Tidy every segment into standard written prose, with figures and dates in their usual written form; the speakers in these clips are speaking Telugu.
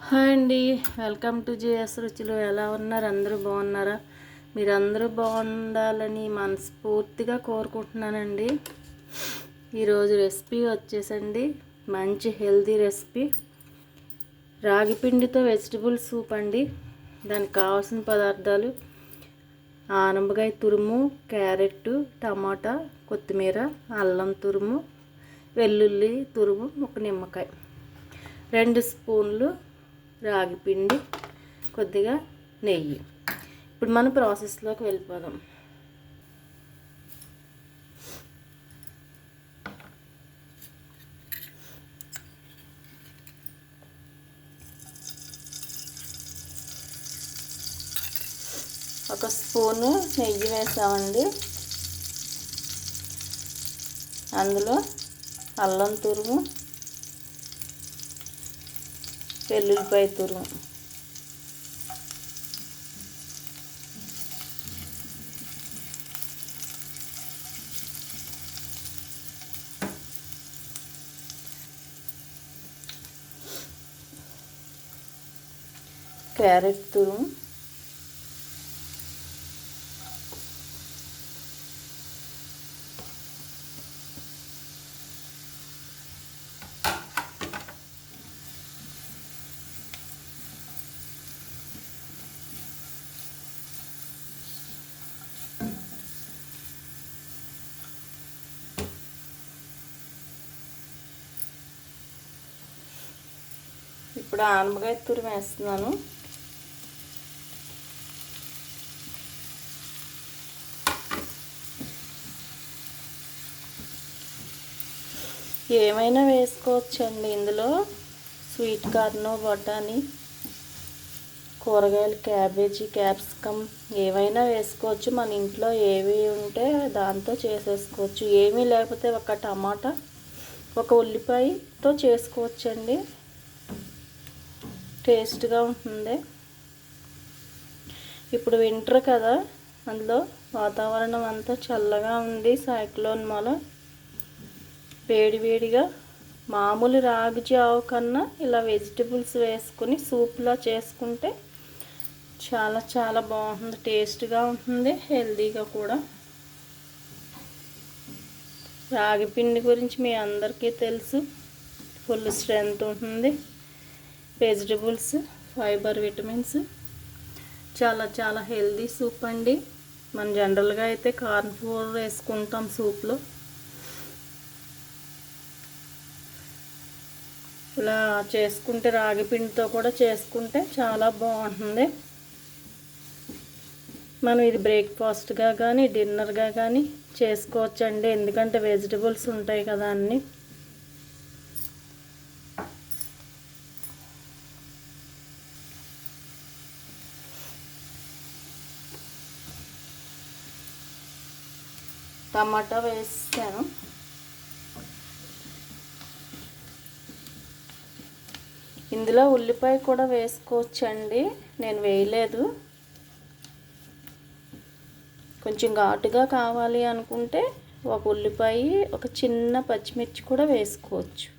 హాయ్ అండి, వెల్కమ్ టు జేఎస్ రుచులు. ఎలా ఉన్నారు? అందరూ బాగున్నారా? మీరందరూ బాగుండాలని మనస్ఫూర్తిగా కోరుకుంటున్నానండి. ఈరోజు రెసిపీ వచ్చేసండి మంచి హెల్తీ రెసిపీ, రాగి పిండితో వెజిటబుల్ సూప్ అండి. దానికి కావాల్సిన పదార్థాలు: ఆనపకాయ తురుము, క్యారెట్, టమాటా, కొత్తిమీర, అల్లం తురుము, వెల్లుల్లి తురుము, ఒక నిమ్మకాయ, 2 స్పూన్లు రాగి పిండి, కొద్దిగా నెయ్యి. ఇప్పుడు మనం ప్రాసెస్లోకి వెళ్ళిపోదాం. ఒక స్పూను నెయ్యి వేసామండి. అందులో అల్లం తురుము, వెల్లుల్లిపాయ తురుము, క్యారెట్ తురుము, ఇప్పుడు ఆనపకాయ తురుము వేస్తున్నాను. ఏమైనా వేసుకోవచ్చండి ఇందులో. స్వీట్ కార్న్, బఠానీ, కూరగాయలు, క్యాబేజీ, క్యాప్సికమ్ ఏమైనా వేసుకోవచ్చు. మన ఇంట్లో ఏవి ఉంటే దాంతో చేసేసుకోవచ్చు. ఏమీ లేకపోతే ఒక టమాటా, ఒక ఉల్లిపాయతో చేసుకోవచ్చండి. టేస్ట్గా ఉంటుంది. ఇప్పుడు వింటర్ కదా, అందులో వాతావరణం అంతా చల్లగా ఉంది. సైక్లోన్ మూల వేడివేడిగా మామూలు రాగి జావ కన్నా ఇలా వెజిటబుల్స్ వేసుకుని సూప్లా చేసుకుంటే చాలా చాలా బాగుంటుంది. టేస్ట్గా ఉంటుంది, హెల్తీగా కూడా. రాగి పిండి గురించి మీ అందరికీ తెలుసు. ఫుల్ స్ట్రెంగ్త్ ఉంటుంది. వెజిటబుల్స్, ఫైబర్, విటమిన్స్, చాలా చాలా హెల్తీ సూప్ అండి. మనం జనరల్గా అయితే కార్న్ ఫ్లోర్ వేసుకుంటాం సూప్లో. ఇలా చేసుకుంటే, రాగి పిండితో కూడా చేసుకుంటే చాలా బాగుంటుంది. మనం ఇది బ్రేక్ఫాస్ట్గా కానీ డిన్నర్గా కానీ చేసుకోవచ్చండి. ఎందుకంటే వెజిటబుల్స్ ఉంటాయి కదా అన్నీ. టమాటా వేసాను. ఇందులో ఉల్లిపాయ కూడా వేసుకోవచ్చండి, నేను వేయలేదు. కొంచెం ఘాటుగా కావాలి అనుకుంటే ఒక ఉల్లిపాయ, ఒక చిన్న పచ్చిమిర్చి కూడా వేసుకోవచ్చు.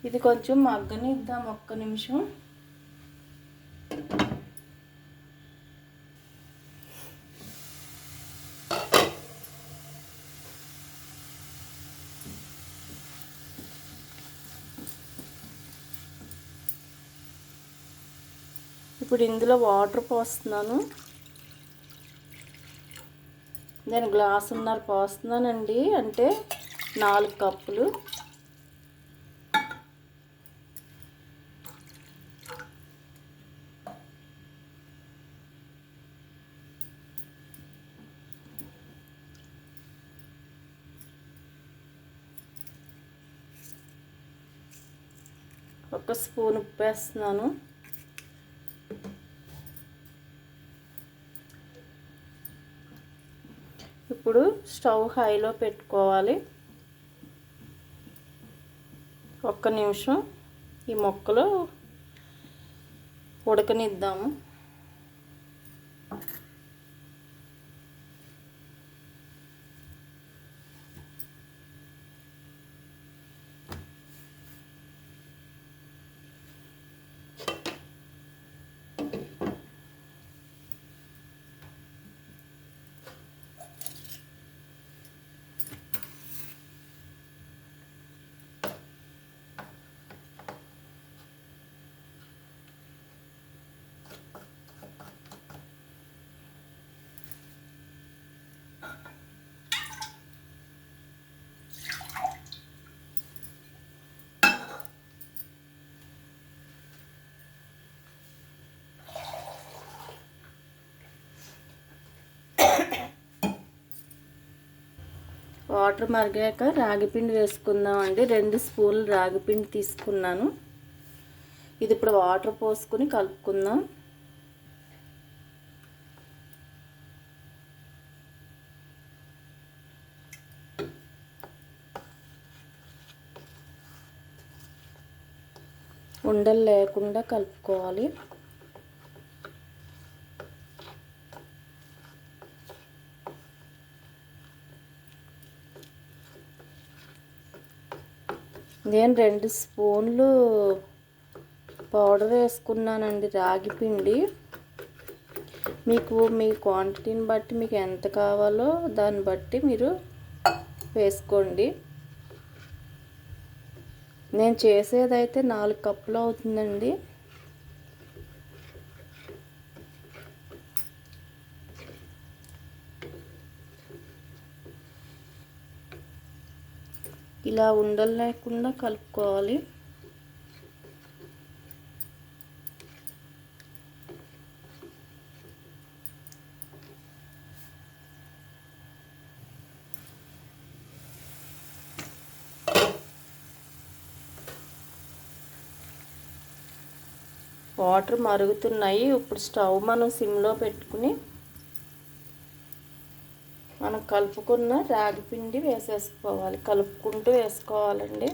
ఇది కొంచెం మగ్గనిద్దాం, ఒక్క నిమిషం. ఇప్పుడు ఇందులో వాటర్ పోస్తున్నాను. నేను గ్లాసున్నర పోస్తున్నానండి, అంటే 4 కప్పులు. ఒక స్పూన్ ఉప్పు వేస్తున్నాను. ఇప్పుడు స్టవ్ హైలో పెట్టుకోవాలి. ఒక్క నిమిషం ఈ మొక్కలు ఉడకనిద్దాము. వాటర్ మరిగాక రాగిపిండి వేసుకుందామండి. 2 స్పూన్లు రాగిపిండి తీసుకున్నాను. ఇది ఇప్పుడు వాటర్ పోసుకుని కలుపుకుందాం. ఉండలు లేకుండా కలుపుకోవాలి. నేను 2 స్పూన్లు పౌడర్ వేసుకున్నానండి రాగి పిండి. మీకు మీ క్వాంటిటీని బట్టి మీకు ఎంత కావాలో దాన్ని బట్టి మీరు వేసుకోండి. నేను చేసేదైతే 4 కప్పులు అవుతుందండి. ఇలా ఉండలు లేకుండా కలుపుకోవాలి. వాటర్ మరుగుతున్నాయి. ఇప్పుడు స్టవ్ మనం సిమ్లో పెట్టుకుని మనం కలుపుకున్న రాగి పిండి వేసేసుకోవాలి. కలుపుకుంటూ వేసుకోవాలండి.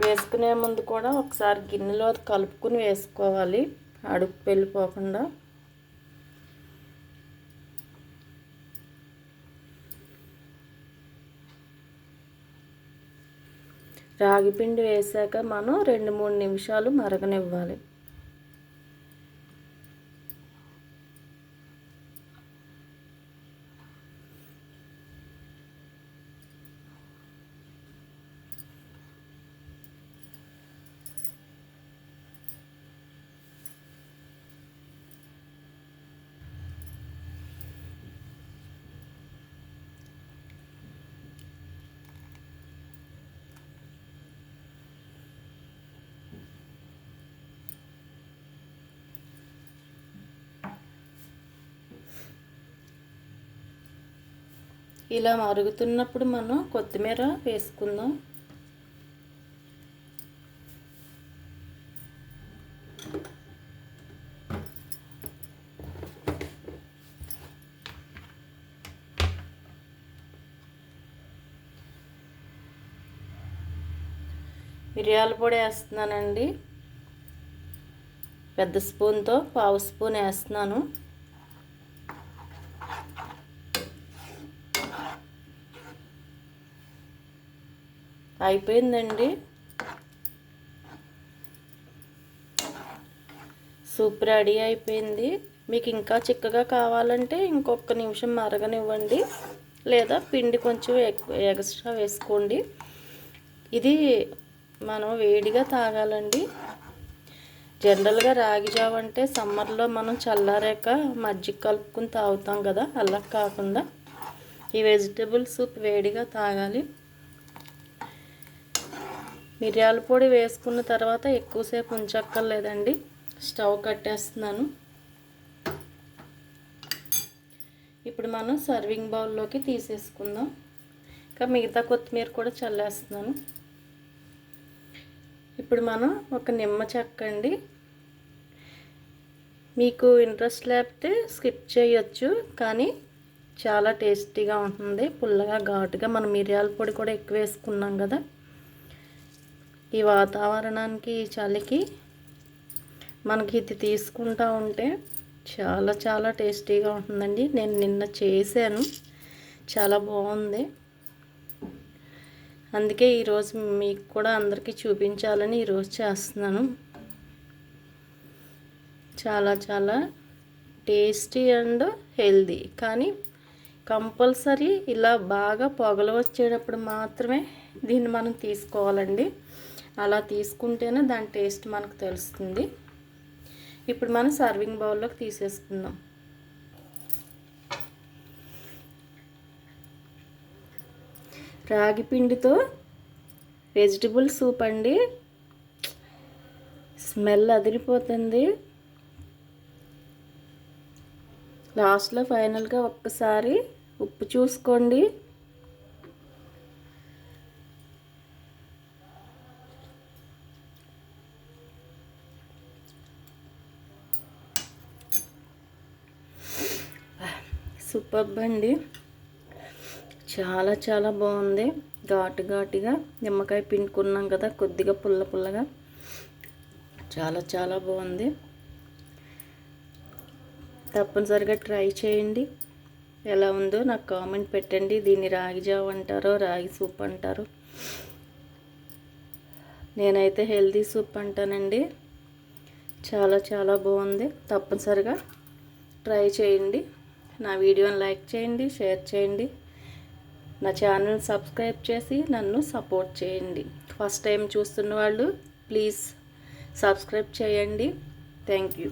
వేసుకునే ముందు కూడా ఒకసారి గిన్నెలో కలుపుకుని వేసుకోవాలి, అడుగు వెళ్ళిపోకుండా. రాగిపిండి వేసాక మనం 2-3 నిమిషాలు మరగనివ్వాలి. ఇలా మరుగుతున్నప్పుడు మనం కొత్తిమీర వేసుకుందాం. మిరియాల పొడి వేస్తున్నానండి. పెద్ద స్పూన్తో 1/2 స్పూన్ వేస్తున్నాను. అయిపోయిందండి. సూప్ రెడీ అయిపోయింది. మీకు ఇంకా చిక్కగా కావాలంటే ఇంకొక నిమిషం మరగనివ్వండి, లేదా పిండి కొంచెం ఎక్స్ట్రా వేసుకోండి. ఇది మనం వేడిగా తాగాలండి. జనరల్గా రాగి జావ అంటే సమ్మర్లో మనం చల్లారాక మజ్జిగ కలుపుకుని తాగుతాం కదా, అలా కాకుండా ఈ వెజిటేబుల్ సూప్ వేడిగా తాగాలి. మిరియాల పొడి వేసుకున్న తర్వాత ఎక్కువసేపు ఉంచక్కర్లేదండి. స్టవ్ కట్టేస్తున్నాను. ఇప్పుడు మనం సర్వింగ్ బౌల్లోకి తీసేసుకుందాం. ఇంకా మిగతా కొత్తిమీర కూడా చల్లేస్తున్నాను. ఇప్పుడు మనం ఒక నిమ్మ చెక్క అండి, మీకు ఇంట్రెస్ట్ లేకపోతే స్కిప్ చేయొచ్చు, కానీ చాలా టేస్టీగా ఉంటుంది. పుల్లగా ఘాటుగా మనం మిరియాల పొడి కూడా ఎక్కువ వేసుకున్నాం కదా. ఈ వాతావరణానికి, చలికి మనకి ఇది తీసుకుంటూ ఉంటే చాలా చాలా టేస్టీగా ఉంటుందండి. నేను నిన్న చేశాను, చాలా బాగుంది. అందుకే ఈరోజు మీకు కూడా అందరికీ చూపించాలని ఈరోజు చేస్తున్నాను. చాలా చాలా టేస్టీ అండ్ హెల్దీ. కానీ కంపల్సరీ ఇలా బాగా పొగలు వచ్చేటప్పుడు మాత్రమే దీన్ని మనం తీసుకోవాలండి. అలా తీసుకుంటేనే దాని టేస్ట్ మనకు తెలుస్తుంది. ఇప్పుడు మనం సర్వింగ్ బౌల్లోకి తీసేసుకుందాం. రాగి పిండితో వెజిటబుల్ సూప్ అండి. స్మెల్ అదిరిపోతుంది. లాస్ట్లో ఫైనల్గా ఒక్కసారి ఉప్పు చూసుకోండి. సూపర్బ్ అండి, చాలా చాలా బాగుంది. ఘాటు ఘాటుగా నిమ్మకాయ పిండుకున్నాం కదా, కొద్దిగా పుల్ల పుల్లగా, చాలా చాలా బాగుంది. తప్పనిసరిగా ట్రై చేయండి. ఎలా ఉందో నాకు కామెంట్ పెట్టండి. దీన్ని రాగి జావ అంటారో రాగి సూప్ అంటారో. నేనైతే హెల్తీ సూప్ అంటానండి. చాలా చాలా బాగుంది. తప్పనిసరిగా ట్రై చేయండి. నా వీడియోని లైక్ చేయండి, షేర్ చేయండి. నా ఛానల్ సబ్స్క్రైబ్ చేసి నన్ను సపోర్ట్ చేయండి. ఫస్ట్ టైం చూస్తున్న వాళ్ళు ప్లీజ్ సబ్స్క్రైబ్ చేయండి. Thank you.